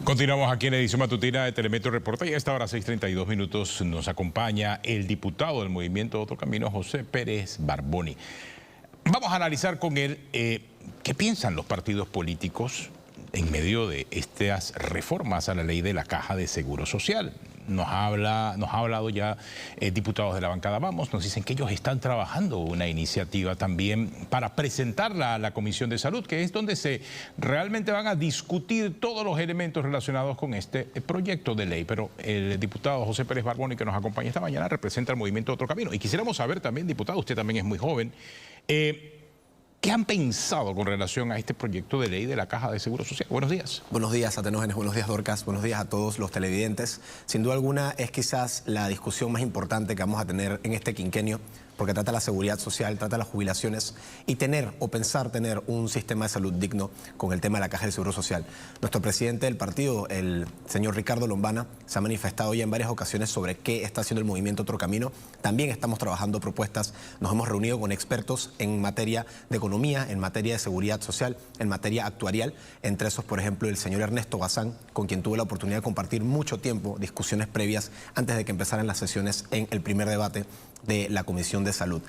Continuamos aquí en la edición matutina de Telemetro Reporta y a esta hora 6:32 minutos nos acompaña el diputado del Movimiento Otro Camino, José Pérez Barboni. Vamos a analizar con él qué piensan los partidos políticos en medio de estas reformas a la ley de la Caja de Seguro Social. Nos ha hablado ya diputados de la bancada Vamos, nos dicen que ellos están trabajando una iniciativa también para presentarla a la Comisión de Salud, que es donde se realmente van a discutir todos los elementos relacionados con este proyecto de ley. Pero el diputado José Pérez Barboni, que nos acompaña esta mañana, representa el Movimiento Otro Camino. Y quisiéramos saber también, diputado, usted también es muy joven, ¿qué han pensado con relación a este proyecto de ley de la Caja de Seguro Social? Buenos días. Buenos días, Atenógenes. Buenos días, Dorcas. Buenos días a todos los televidentes. Sin duda alguna es quizás la discusión más importante que vamos a tener en este quinquenio, porque trata la seguridad social, trata las jubilaciones y tener o pensar tener un sistema de salud digno con el tema de la Caja de Seguro Social. Nuestro presidente del partido, el señor Ricardo Lombana, se ha manifestado ya en varias ocasiones sobre qué está haciendo el Movimiento Otro Camino. También estamos trabajando propuestas, nos hemos reunido con expertos en materia de economía, en materia de seguridad social, en materia actuarial, entre esos, por ejemplo, el señor Ernesto Bazán, con quien tuve la oportunidad de compartir mucho tiempo, discusiones previas antes de que empezaran las sesiones en el primer debate de la Comisión de Salud.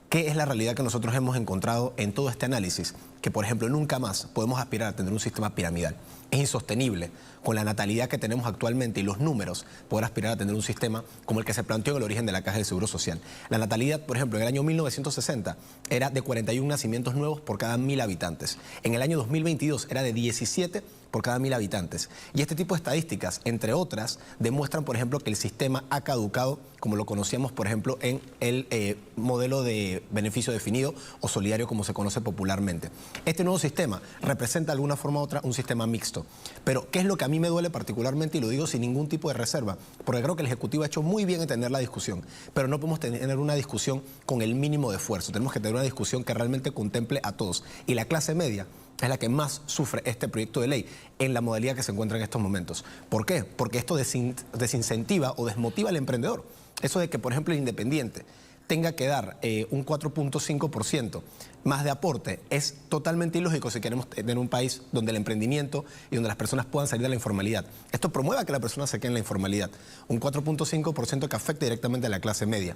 ¿Qué es la realidad que nosotros hemos encontrado en todo este análisis? Que, por ejemplo, nunca más podemos aspirar a tener un sistema piramidal. Es insostenible, con la natalidad que tenemos actualmente y los números, poder aspirar a tener un sistema como el que se planteó en el origen de la Caja de Seguro Social. La natalidad, por ejemplo, en el año 1960 era de 41 nacimientos nuevos por cada 1000 habitantes. En el año 2022 era de 17 por cada 1000 habitantes. Y este tipo de estadísticas, entre otras, demuestran, por ejemplo, que el sistema ha caducado, como lo conocíamos, por ejemplo, en el modelo de beneficio definido o solidario, como se conoce popularmente. Este nuevo sistema representa de alguna forma u otra un sistema mixto. Pero, ¿qué es lo que a mí me duele particularmente? Y lo digo sin ningún tipo de reserva, porque creo que el Ejecutivo ha hecho muy bien en tener la discusión, pero no podemos tener una discusión con el mínimo de esfuerzo. Tenemos que tener una discusión que realmente contemple a todos. Y la clase media es la que más sufre este proyecto de ley en la modalidad que se encuentra en estos momentos. ¿Por qué? Porque esto desincentiva o desmotiva al emprendedor. Eso de que, por ejemplo, el independiente tenga que dar un 4.5% más de aporte es totalmente ilógico si queremos tener un país donde el emprendimiento y donde las personas puedan salir de la informalidad. Esto promueve a que la persona se quede en la informalidad. Un 4.5% que afecte directamente a la clase media.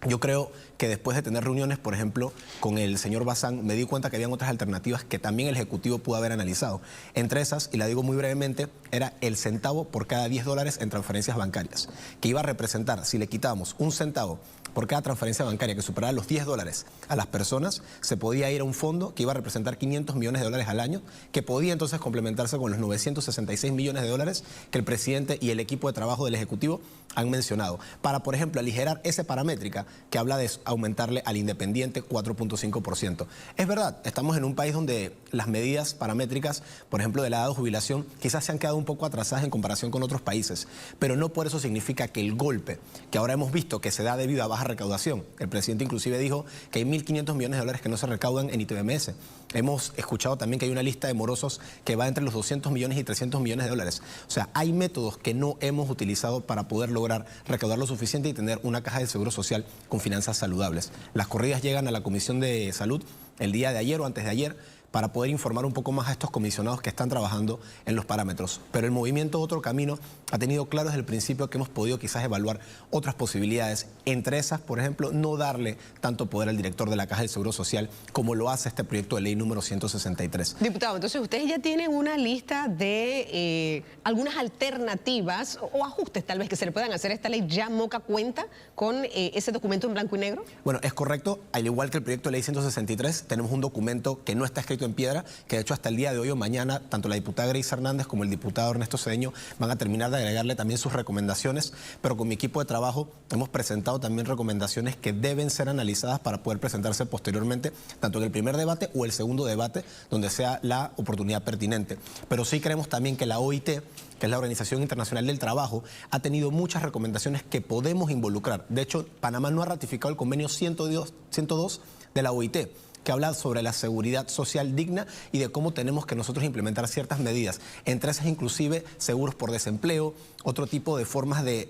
Yo creo que después de tener reuniones, por ejemplo, con el señor Bazán, me di cuenta que habían otras alternativas que también el Ejecutivo pudo haber analizado. Entre esas, y la digo muy brevemente, era el centavo por cada $10 en transferencias bancarias, que iba a representar, si le quitábamos un centavo por cada transferencia bancaria que superara los $10 a las personas, se podía ir a un fondo que iba a representar $500 millones al año, que podía entonces complementarse con los $966 millones que el presidente y el equipo de trabajo del Ejecutivo han mencionado, para, por ejemplo, aligerar esa paramétrica que habla de aumentarle al independiente 4.5%. Es verdad, estamos en un país donde las medidas paramétricas, por ejemplo, de la edad de jubilación, quizás se han quedado un poco atrasadas en comparación con otros países, pero no por eso significa que el golpe que ahora hemos visto que se da debido a baja recaudación. El presidente inclusive dijo que hay $1.500 millones que no se recaudan en ITBMS. Hemos escuchado también que hay una lista de morosos que va entre los 200 millones y 300 millones de dólares. O sea, hay métodos que no hemos utilizado para poder lograr recaudar lo suficiente y tener una caja de seguro social con finanzas saludables. Las corridas llegan a la Comisión de Salud el día de ayer o antes de ayer para poder informar un poco más a estos comisionados que están trabajando en los parámetros. Pero el Movimiento Otro Camino ha tenido claro desde el principio que hemos podido quizás evaluar otras posibilidades. Entre esas, por ejemplo, no darle tanto poder al director de la Caja del Seguro Social como lo hace este proyecto de ley número 163. Diputado, entonces ustedes ya tienen una lista de algunas alternativas o ajustes tal vez que se le puedan hacer a esta ley. ¿Ya Moca cuenta con ese documento en blanco y negro? Bueno, es correcto. Al igual que el proyecto de ley 163, tenemos un documento que no está escrito en piedra, que de hecho hasta el día de hoy o mañana, tanto la diputada Grace Hernández como el diputado Ernesto Cedeño van a terminar de agregarle también sus recomendaciones, pero con mi equipo de trabajo hemos presentado también recomendaciones que deben ser analizadas para poder presentarse posteriormente, tanto en el primer debate o el segundo debate, donde sea la oportunidad pertinente. Pero sí creemos también que la OIT, que es la Organización Internacional del Trabajo, ha tenido muchas recomendaciones que podemos involucrar. De hecho, Panamá no ha ratificado el convenio 102 de la OIT, que habla sobre la seguridad social digna y de cómo tenemos que nosotros implementar ciertas medidas, entre esas inclusive seguros por desempleo, otro tipo de formas de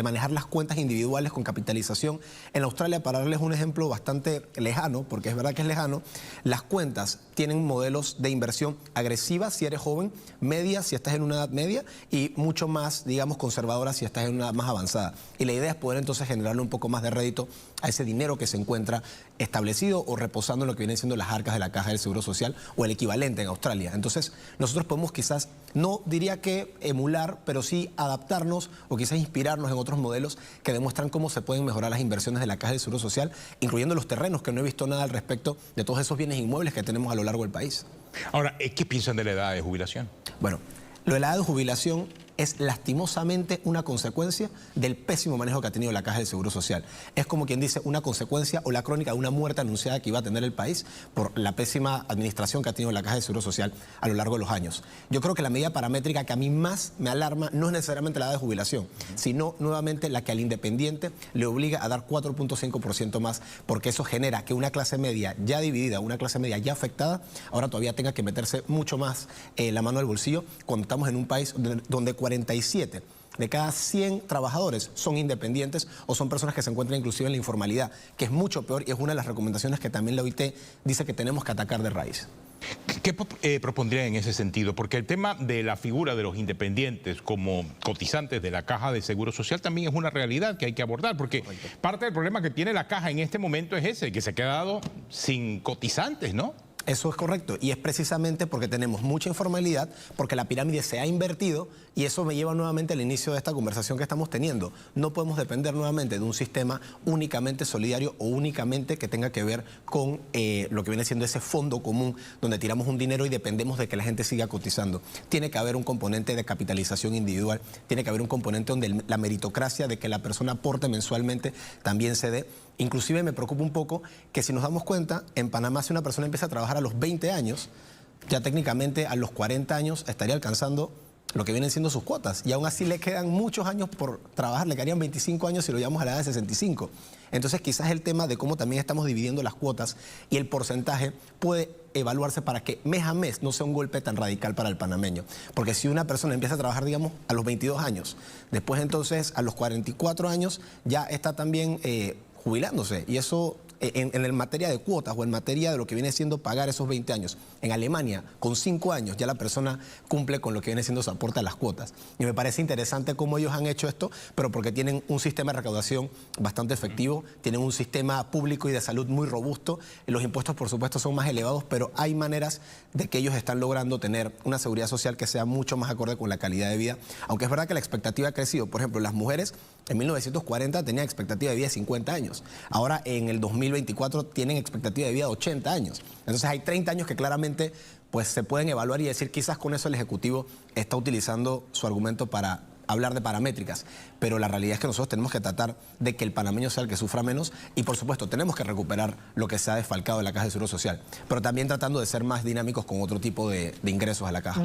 manejar las cuentas individuales con capitalización. En Australia, para darles un ejemplo bastante lejano, porque es verdad que es lejano, las cuentas tienen modelos de inversión agresivas si eres joven, media si estás en una edad media y mucho más, digamos, conservadoras si estás en una edad más avanzada. Y la idea es poder entonces generarle un poco más de rédito a ese dinero que se encuentra establecido o reposando en lo que vienen siendo las arcas de la Caja del Seguro Social o el equivalente en Australia. Entonces, nosotros podemos quizás, no diría que emular, pero sí adaptarnos o quizás inspirarnos en otros modelos que demuestran cómo se pueden mejorar las inversiones de la Caja del Seguro Social, incluyendo los terrenos, que no he visto nada al respecto de todos esos bienes inmuebles que tenemos a lo largo del país. Ahora, ¿qué piensan de la edad de jubilación? Bueno, lo de la edad de jubilación es lastimosamente una consecuencia del pésimo manejo que ha tenido la Caja del Seguro Social. Es como quien dice una consecuencia o la crónica de una muerte anunciada que iba a tener el país por la pésima administración que ha tenido la Caja del Seguro Social a lo largo de los años. Yo creo que la medida paramétrica que a mí más me alarma no es necesariamente la edad de jubilación, sino nuevamente la que al independiente le obliga a dar 4.5% más, porque eso genera que una clase media ya dividida, una clase media ya afectada, ahora todavía tenga que meterse mucho más la mano al bolsillo cuando estamos en un país donde 47 de cada 100 trabajadores son independientes o son personas que se encuentran inclusive en la informalidad, que es mucho peor y es una de las recomendaciones que también la OIT dice que tenemos que atacar de raíz. ¿Qué propondría en ese sentido? Porque el tema de la figura de los independientes como cotizantes de la Caja de Seguro Social también es una realidad que hay que abordar, porque parte del problema que tiene la Caja en este momento es ese, que se ha quedado sin cotizantes, ¿no? Eso es correcto y es precisamente porque tenemos mucha informalidad, porque la pirámide se ha invertido y eso me lleva nuevamente al inicio de esta conversación que estamos teniendo. No podemos depender nuevamente de un sistema únicamente solidario o únicamente que tenga que ver con lo que viene siendo ese fondo común donde tiramos un dinero y dependemos de que la gente siga cotizando. Tiene que haber un componente de capitalización individual, tiene que haber un componente donde la meritocracia de que la persona aporte mensualmente también se dé. Inclusive me preocupa un poco que si nos damos cuenta, en Panamá si una persona empieza a trabajar a los 20 años, ya técnicamente a los 40 años estaría alcanzando lo que vienen siendo sus cuotas. Y aún así le quedan muchos años por trabajar, le quedarían 25 años si lo llevamos a la edad de 65. Entonces quizás el tema de cómo también estamos dividiendo las cuotas y el porcentaje puede evaluarse para que mes a mes no sea un golpe tan radical para el panameño. Porque si una persona empieza a trabajar, digamos, a los 22 años, después entonces a los 44 años ya está también jubilándose. Y eso en materia de cuotas o en materia de lo que viene siendo pagar esos 20 años. En Alemania, con 5 años, ya la persona cumple con lo que viene siendo su aporte a las cuotas. Y me parece interesante cómo ellos han hecho esto, pero porque tienen un sistema de recaudación bastante efectivo, tienen un sistema público y de salud muy robusto. Los impuestos, por supuesto, son más elevados, pero hay maneras de que ellos están logrando tener una seguridad social que sea mucho más acorde con la calidad de vida. Aunque es verdad que la expectativa ha crecido. Por ejemplo, las mujeres en 1940 tenían expectativa de vida de 50 años. Ahora, en el 2024 tienen expectativa de vida de 80 años. Entonces hay 30 años que claramente pues, se pueden evaluar y decir quizás con eso el Ejecutivo está utilizando su argumento para hablar de paramétricas, pero la realidad es que nosotros tenemos que tratar de que el panameño sea el que sufra menos y por supuesto tenemos que recuperar lo que se ha desfalcado de la Caja de Seguro Social, pero también tratando de ser más dinámicos con otro tipo de ingresos a la Caja.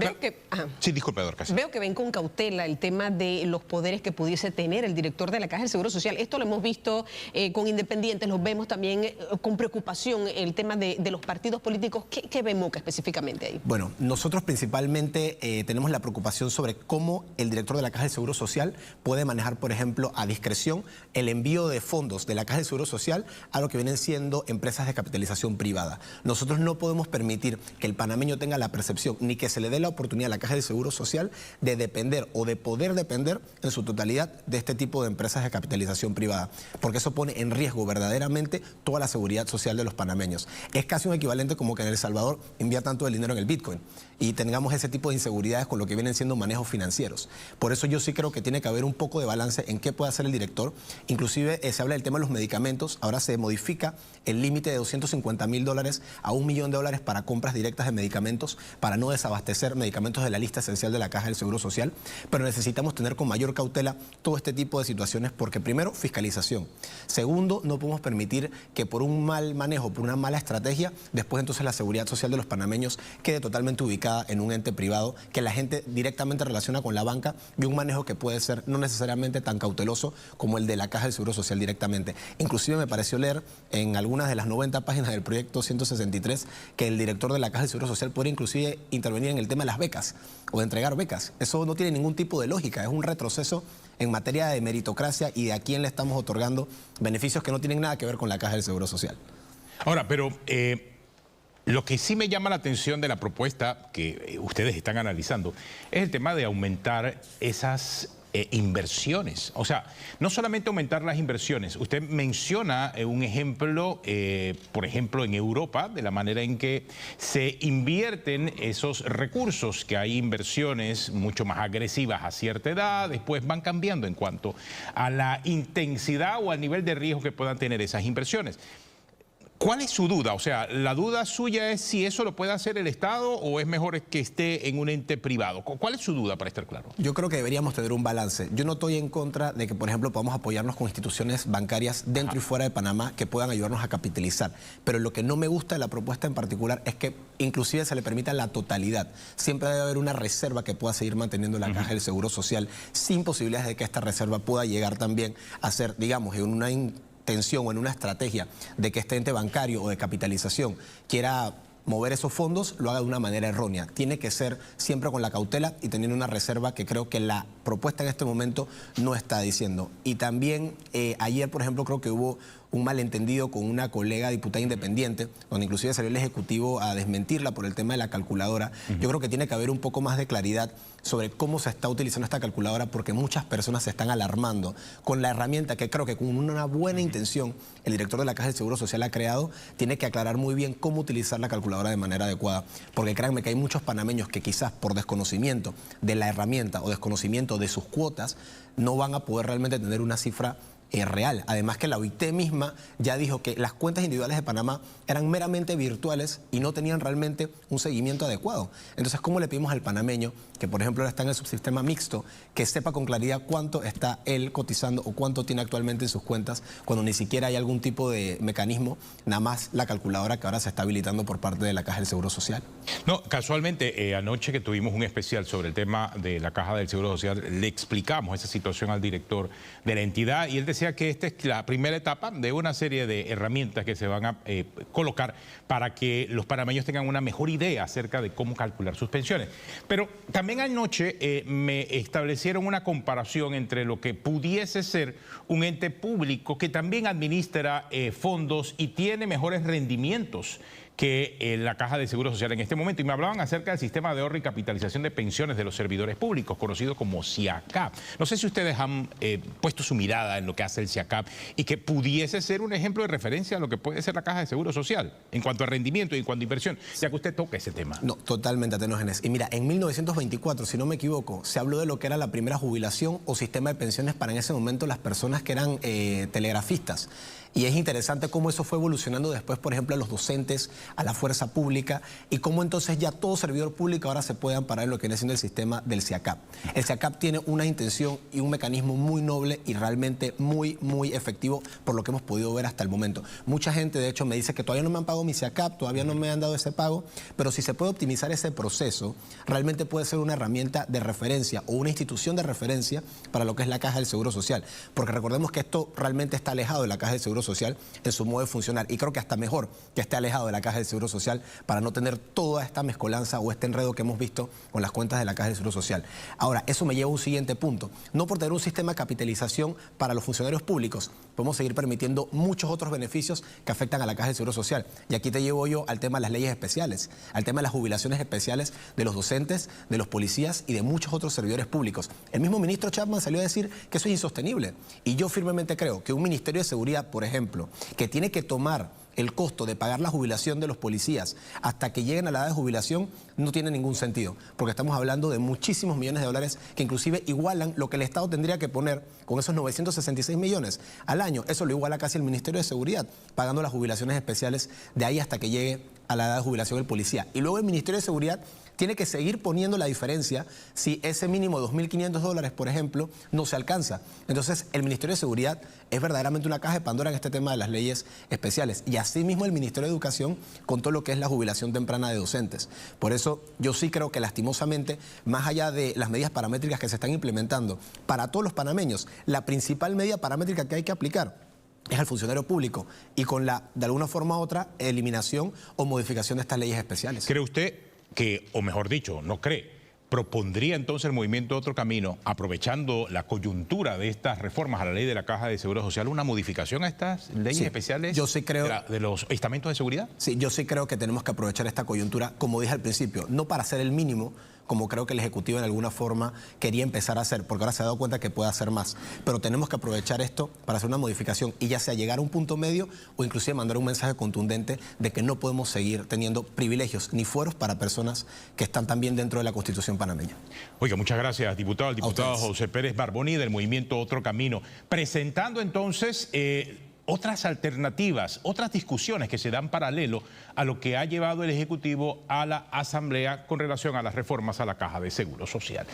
Sí, disculpe, Dorcas. Veo que ven con cautela el tema de los poderes que pudiese tener el director de la Caja del Seguro Social. Esto lo hemos visto con independientes, lo vemos también con preocupación el tema de los partidos políticos. ¿Qué ve Moca específicamente ahí? Bueno, nosotros principalmente tenemos la preocupación sobre cómo el director de la Caja del Seguro Social puede manejar, por ejemplo, a discreción el envío de fondos de la Caja del Seguro Social a lo que vienen siendo empresas de capitalización privada. Nosotros no podemos permitir que el panameño tenga la percepción ni que se le dé la oportunidad a la Caja del Seguro Social de depender o de poder depender en su totalidad de este tipo de empresas de capitalización privada, porque eso pone en riesgo verdaderamente toda la seguridad social de los panameños. Es casi un equivalente como que en El Salvador inviertan todo el dinero en el Bitcoin y tengamos ese tipo de inseguridades con lo que vienen siendo manejos financieros. Por eso yo sí creo que tiene que haber un poco de balance en qué puede hacer el director. Inclusive se habla del tema de los medicamentos, ahora se modifica el límite de $250.000 a $1 millón para compras directas de medicamentos para no desabastecer medicamentos de la lista esencial de la Caja del Seguro Social, pero necesitamos tener con mayor cautela todo este tipo de situaciones porque primero, fiscalización. Segundo, no podemos permitir que por un mal manejo, por una mala estrategia, después entonces la seguridad social de los panameños quede totalmente ubicada ubicada en un ente privado que la gente directamente relaciona con la banca y un manejo que puede ser no necesariamente tan cauteloso como el de la Caja del Seguro Social directamente. Inclusive me pareció leer en algunas de las 90 páginas del proyecto 163 que el director de la Caja del Seguro Social podría inclusive intervenir en el tema de las becas o de entregar becas. Eso no tiene ningún tipo de lógica, es un retroceso en materia de meritocracia y de a quién le estamos otorgando beneficios que no tienen nada que ver con la Caja del Seguro Social. Ahora, pero lo que sí me llama la atención de la propuesta que ustedes están analizando es el tema de aumentar esas inversiones. O sea, no solamente aumentar las inversiones. Usted menciona un ejemplo, por ejemplo, en Europa, de la manera en que se invierten esos recursos, que hay inversiones mucho más agresivas a cierta edad, después van cambiando en cuanto a la intensidad o al nivel de riesgo que puedan tener esas inversiones. ¿Cuál es su duda? O sea, ¿la duda suya es si eso lo puede hacer el Estado o es mejor que esté en un ente privado? ¿Cuál es su duda, para estar claro? Yo creo que deberíamos tener un balance. Yo no estoy en contra de que, por ejemplo, podamos apoyarnos con instituciones bancarias dentro y fuera de Panamá que puedan ayudarnos a capitalizar. Pero lo que no me gusta de la propuesta en particular es que inclusive se le permita la totalidad. Siempre debe haber una reserva que pueda seguir manteniendo la Caja del Seguro Social sin posibilidades de que esta reserva pueda llegar también a ser, digamos, en una intención o en una estrategia de que este ente bancario o de capitalización quiera mover esos fondos, lo haga de una manera errónea. Tiene que ser siempre con la cautela y teniendo una reserva que creo que la propuesta en este momento no está diciendo. Y también ayer, por ejemplo, creo que hubo un malentendido con una colega diputada independiente, donde inclusive salió el Ejecutivo a desmentirla por el tema de la calculadora. Yo creo que tiene que haber un poco más de claridad sobre cómo se está utilizando esta calculadora, porque muchas personas se están alarmando con la herramienta que creo que con una buena intención el director de la Caja del Seguro Social ha creado. Tiene que aclarar muy bien cómo utilizar la calculadora de manera adecuada, porque créanme que hay muchos panameños que quizás por desconocimiento de la herramienta o desconocimiento de sus cuotas no van a poder realmente tener una cifra real. Además que la OIT misma ya dijo que las cuentas individuales de Panamá eran meramente virtuales y no tenían realmente un seguimiento adecuado. Entonces, ¿cómo le pedimos al panameño, que por ejemplo ahora está en el subsistema mixto, que sepa con claridad cuánto está él cotizando o cuánto tiene actualmente en sus cuentas, cuando ni siquiera hay algún tipo de mecanismo, nada más la calculadora que ahora se está habilitando por parte de la Caja del Seguro Social? No, casualmente, anoche que tuvimos un especial sobre el tema de la Caja del Seguro Social, le explicamos esa situación al director de la entidad y él decía que esta es la primera etapa de una serie de herramientas que se van a colocar para que los panameños tengan una mejor idea acerca de cómo calcular sus pensiones. Pero también anoche me establecieron una comparación entre lo que pudiese ser un ente público que también administra fondos y tiene mejores rendimientos que la Caja de Seguro Social en este momento. Y me hablaban acerca del sistema de ahorro y capitalización de pensiones de los servidores públicos, conocido como SIACAP. No sé si ustedes han puesto su mirada en lo que hace el SIACAP y que pudiese ser un ejemplo de referencia a lo que puede ser la Caja de Seguro Social en cuanto a rendimiento y en cuanto a inversión, ya que usted toca ese tema. No, totalmente, Atenógenes. Y mira, en 1924, si no me equivoco, se habló de lo que era la primera jubilación o sistema de pensiones para en ese momento las personas que eran telegrafistas. Y es interesante cómo eso fue evolucionando después, por ejemplo, a los docentes, a la fuerza pública, y cómo entonces ya todo servidor público ahora se puede amparar en lo que viene siendo el sistema del SIACAP. El SIACAP tiene una intención y un mecanismo muy noble y realmente muy efectivo por lo que hemos podido ver hasta el momento. Mucha gente, de hecho, me dice que todavía no me han pagado mi SIACAP, todavía no me han dado ese pago, pero si se puede optimizar ese proceso, realmente puede ser una herramienta de referencia o una institución de referencia para lo que es la Caja del Seguro Social. Porque recordemos que esto realmente está alejado de la Caja del Seguro Social en su modo de funcionar, y creo que hasta mejor que esté alejado de la Caja del Seguro Social para no tener toda esta mezcolanza o este enredo que hemos visto con las cuentas de la Caja del Seguro Social. Ahora, eso me lleva a un siguiente punto. No por tener un sistema de capitalización para los funcionarios públicos, podemos seguir permitiendo muchos otros beneficios que afectan a la Caja del Seguro Social. Y aquí te llevo yo al tema de las leyes especiales, al tema de las jubilaciones especiales de los docentes, de los policías y de muchos otros servidores públicos. El mismo ministro Chapman salió a decir que eso es insostenible. Y yo firmemente creo que un Ministerio de Seguridad, por ejemplo, que tiene que tomar el costo de pagar la jubilación de los policías hasta que lleguen a la edad de jubilación, no tiene ningún sentido, porque estamos hablando de muchísimos millones de dólares que inclusive igualan lo que el Estado tendría que poner con esos 966 millones al año. Eso lo iguala casi el Ministerio de Seguridad, pagando las jubilaciones especiales de ahí hasta que llegue a la edad de jubilación del policía. Y luego el Ministerio de Seguridad tiene que seguir poniendo la diferencia si ese mínimo de $2.500, por ejemplo, no se alcanza. Entonces, el Ministerio de Seguridad es verdaderamente una caja de Pandora en este tema de las leyes especiales. Y asimismo el Ministerio de Educación con todo lo que es la jubilación temprana de docentes. Por eso yo sí creo que lastimosamente, más allá de las medidas paramétricas que se están implementando para todos los panameños, la principal medida paramétrica que hay que aplicar es al funcionario público y con la, de alguna forma u otra, eliminación o modificación de estas leyes especiales. ¿Cree usted que, o mejor dicho, no cree, propondría entonces el movimiento Otro Camino, aprovechando la coyuntura de estas reformas a la ley de la Caja de Seguro Social, una modificación a estas leyes especiales yo sí creo, de los estamentos de seguridad? Sí, yo sí creo que tenemos que aprovechar esta coyuntura, como dije al principio, no para hacer el mínimo, como creo que el Ejecutivo en alguna forma quería empezar a hacer, porque ahora se ha dado cuenta que puede hacer más. Pero tenemos que aprovechar esto para hacer una modificación y ya sea llegar a un punto medio o inclusive mandar un mensaje contundente de que no podemos seguir teniendo privilegios ni fueros para personas que están también dentro de la Constitución panameña. Oiga, muchas gracias, diputado. El diputado ustedes. José Pérez Barboni del movimiento Otro Camino, presentando entonces otras alternativas, otras discusiones que se dan paralelo a lo que ha llevado el Ejecutivo a la Asamblea con relación a las reformas a la Caja de Seguro Social.